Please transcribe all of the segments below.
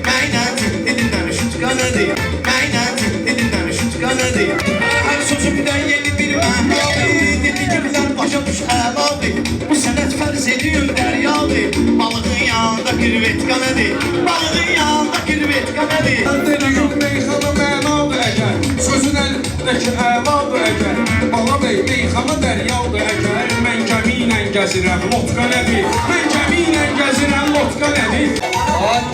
Məynən dilindən şutqanadır. Məynən dilindən şutqanadır. Hər sözümdən yeni bir mənadır. Dediklər başa düş həvadır. Bu sənət fərz ediyor dəryadır. Balığın yanında kirvet qanadır. Balığın yanında kirvet qanadır. Dediyim meyxana mənadır əgər. Sözün əlindəki əladır əgər. Bala bəy meyxana dəryadır əgər. Mən gəmiylə gəzirəm lotka nədir. Mən gəmiylə gəzirəm lotka nədir.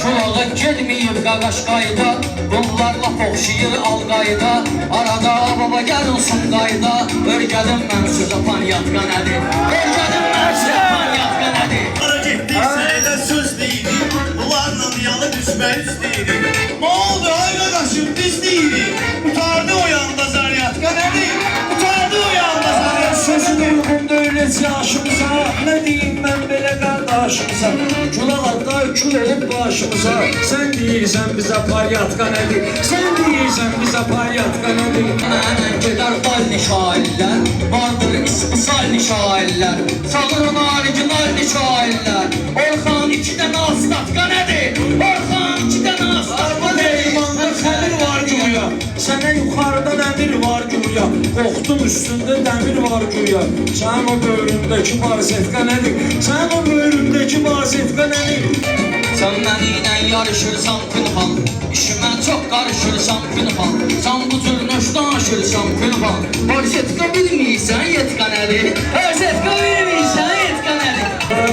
Kulağa gelmeyip qaqaşqayda, bunlarla oxşayır alqayda. Arada baba gəlunsun qayda, örgədim mən sözə panyatka nədir? Örgədim mən sözə panyatka nədir? Ara getdiksə elə söz deyirik. Bunlarla yalı düşmək istəyirik. Nə oldu ay qaqaşım biz deyirik. Utardı o yanda zaryatka nədir? Utardı o yanda zaryatka Sözün uyğunda öyləcə yaşımıza. Nə deyim mən belə qardaşımıza. Külağada kül olub başımıza. Sən deyirsən bizə paryatka nədir? Sən deyirsən bizə paryatka nədir? Mənən gedər balli şairlər, vardır istisal şairlər. Salırın original şairlər. Orxan 2 dənə astatka nədir? Orxan 2 dənə astatka nədir? Eyvanda xəmir var güya. Sənə yuxarıdan əmir var güya. Qoxdun üstündə dəmir var güya. Sənin o böyründəki barsetka nədir? Sənin o böyründəki barsetka nədir? Sən mənimlə yarışırsan Pünhan, işimə çox qarışırsan Pünhan. Sən bu cür nöş danışırsan Pünhan. Barsetka bilmirsən yetka nədir? Barsetka bilmirsən yetka nədir?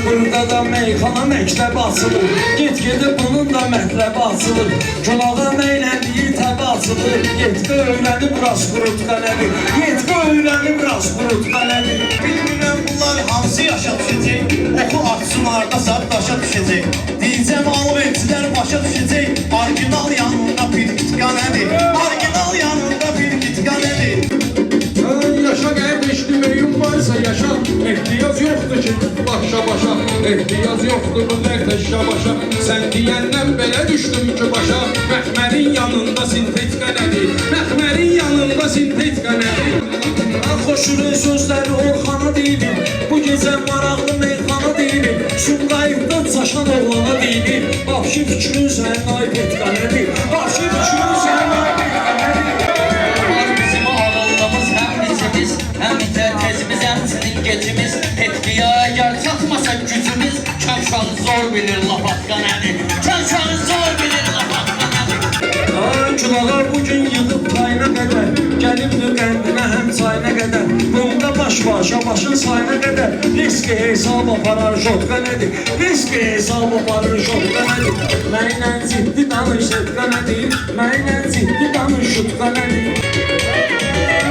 Burada da meyxana məktəb açılır. Get-gedə bunun da mətləbi açılır. Gülağa məyləndiyi təbi açılır. Get-gə öyrənib rast qurutka nədir? Get-gə öyrənib rast qurutka nədir? Bilmirəm bunlar hamısı yaşa düşəcək. Oxu aksınlarda saat daşa düşəcək. Deyəcəm alverçilər başa düşəcək. Orijinal yanında bir kitka nədir? Orijinal yanında bir kitka nədir? Yaşa qardaş deməyim varsa yaşa. Ehtiyac yoxdur ki başa başa. Ehtiyac yoxdur bu dərtəşə başa. Sən deyəndən belə düşdüm ki başa. Məxmərin yanında sintetika nədir? Məxmərin yanında sintetika nədir? Xoşurun sözləri Orxana deyilir. Bu gecə maraqlı meyxana deyilir. Sumqayıqdan çaşan oğlana deyilir. Vahşi fikrin sənin aypetka nədir? Vahşi fikrin sənin aypetka nədir? Var bizim ağıllımız həm içimiz, həm də tezimiz, həmçinin gecimiz. Etkiyə əgər çatmasa gücümüz, kəmşağı zor bilir lapatka nədir? Kəmşağı zor bilir lapatka nədir? Külağa bugün yığıb payına qədər. Gəlibdi qəndinə həm çayına qədər. Bunda baş-başa başın sayına qədər. Riski hesab aparar jotka nədir? Riski hesab aparar jotka nədir? Mənlə ciddi danış jotka nədir? Mənlə ciddi danış jotka nədir?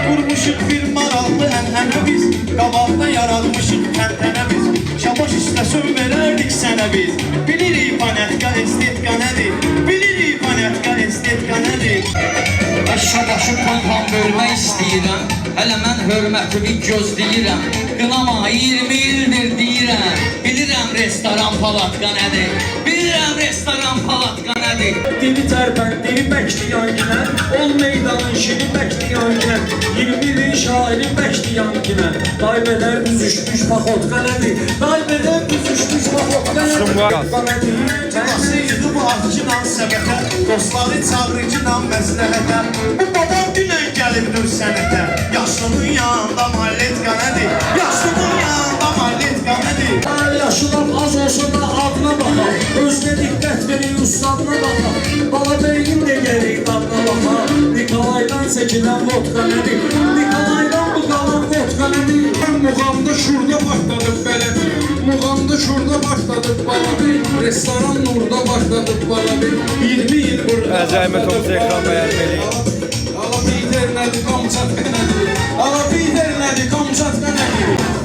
Qurmuşuq bir maraqlı ənənə biz. Qabaqda yaratmışıq təntənə biz. Şabaş istəsən verərdik sənə biz. Bilirik panetka estetka nədir? Bilirik panetka estetka nədir? Şabaşı panpan bölmək istəyirəm. Hələ mən hörmətimi gözləyirəm. Qınama 20 ildir deyirəm. Bilirəm restoran palatka nədir? Bilirəm restoran palatka nədir? Dili tərpəndiri bəkləyən günə. Ol meydanın şiri bəkləyən günə. 20 ilin şairi bəkləyən günə. Daybədər büzüşmüş paxotka nədir? Daybədər büzüşmüş paxotka nədir? Canası yığı bu arıcınan səbətə. Dostları çağırıcınan məsləhətə. Bu babam dünən gəlibdir sənətə. Yaşlının yanında malletka nədir? Yaşlının yanında malletka nədir? Yaşıdan az olsa da adına baxar. Özünə diqqət verir ustadına baxar. Bala beynin də gəlir dadına baxar. Nikolaydan çəkilən vodka nədir? Nikolaydan bu qalan vodka nədir? Mən muğamda şurada başladım belə. Muğamda şurada başladık bala bey. Restoran nurda başladık bala bey. 20 yıl burada. Əzəmət olsa ekran bəyənməliyik. Ala Peter nədir, Kamçatka nədir? Ala Peter nədir, Kamçatka nədir?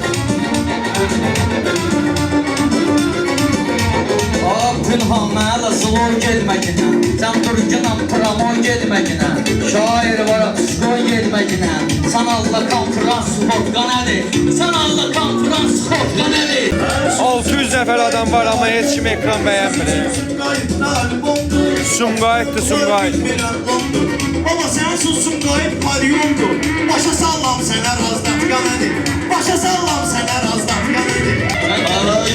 Pünhan mənə zlor gelməginə. Sən durginən pramon gelməginə. Şair var psikon gelməginə. Sən Allah konferans vodka nədir? Sən Allah konferans vodka nədir? 600 nəfər adam var amma heç kim ekran bəyənmir. Sumqayıtdır, Sumqayıt. Baba sensin Sumqayıt palyondur. Başa sallam sənə razdatka nədir? Başa sallam sənə razdatka nədir?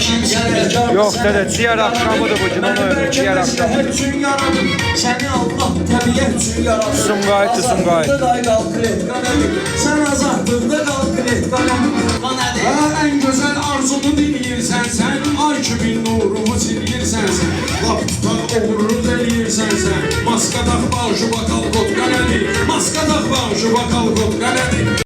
kimsə rəkab Yox dədə, ciyər axşamıdır bu gün, onu öyrən, ciyər axşamı. Hər üçün yaradım, səni Allah təbiət üçün yaradım. Sumqayıtdır, Sumqayıt. Azadlıqda qal kletka nədir? Sən azadlıqda qal kletka nədir? O nədir? En güzel arzunu dinleyirsen sen, ay kimin nurumu silirsen sen, lap tutar uğurlu deliyirsen sen, maska tak bağışı bakal kot kanedi, maska tak bağışı bakal kot kanedi.